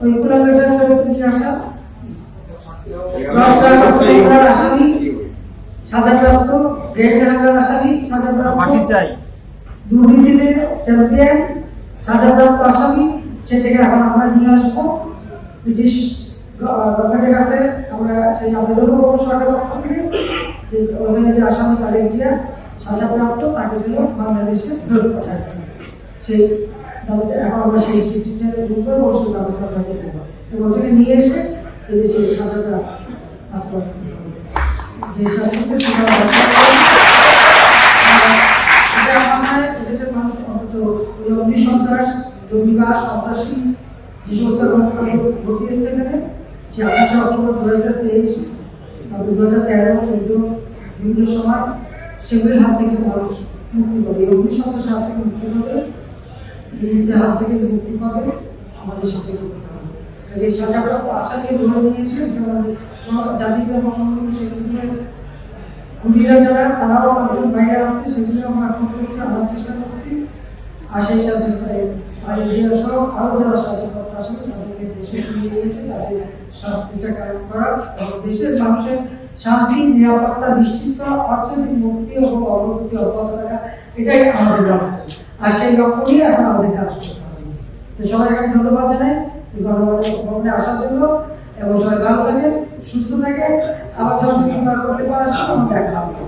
ওই কুলাঙ্গাটা ফেরত নিয়ে আসা, আসামি সাজাপ্রাপ্ত, গ্রেড হাঙ্গার আসামি সাজাপ্রাপ্ত, দুর্নীতিতে চ্যাম্পিয়ন সাজাপ্রাপ্ত আসামি, সেটাকে এখন আমরা নিয়ে আসবো ব্রিটিশ গভর্নমেন্টের কাছে। আমরা সেই আবেদনও করবো সরকার পক্ষ থেকে যে ওখানে যে আসামি তাদের যে সাজাপ্রাপ্ত তাকে যেন বাংলাদেশে ফেরত পাঠায়। সেই এখন আমরা সেই চিঠিটা দ্রুত অবশ্যই ব্যবস্থা করতে দেবো এবং ওটাকে নিয়ে এসে এদেশে সাজাটা বাস্তবায়ন করবো। যে শাস্তিতে সেটা এদেশের মানুষ অন্তত অগ্নিসন্ত্রাস, জঙ্গিবাস, সন্ত্রাসী যে সমস্ত কর্মকাণ্ড ঘটিয়েছে এখানে, সে 28 অক্টোবর 2023 2013 বিভিন্ন সময় সেগুলির হাত থেকে মানুষ মুক্তি পাবে, অগ্নিসন্ত্রাসের হাত থেকে মুক্তি পাবে, দুর্নীতির হাত থেকে মুক্তি পাবে। আমাদের সাথে যে সাজাপ্রাপ্ত আশাকে ধরে নিয়েছে জাতির বঙ্গবন্ধু কুমিরা যারা তারাও একজন বাইরে আছে, সেগুলো আমরা এখন করছি, আনার চেষ্টা করছি। আর সেই সাথে সহ আরও যারা সাজাপ্রাপ্ত আসে তাদেরকে দেশে ফিরিয়ে দিয়েছে, তাদের শাস্তিটা কায়েম করা এবং দেশের মানুষের শান্তি, নিরাপত্তা নিশ্চিত করা, অর্থনৈতিক মুক্তি এবং অগ্রগতি অব্যাহত রাখা, এটাই আমাদের লক্ষ্য। আর সেই লক্ষ্য নিয়ে এখন আমাদের কাজ করতে হবে। তো সবাইকে ধন্যবাদ জানাই গণভবনে আসার জন্য এবং সবাই ভালো থাকে, সুস্থ থাকে। আবার যখন করতে পারা দেখা হবে।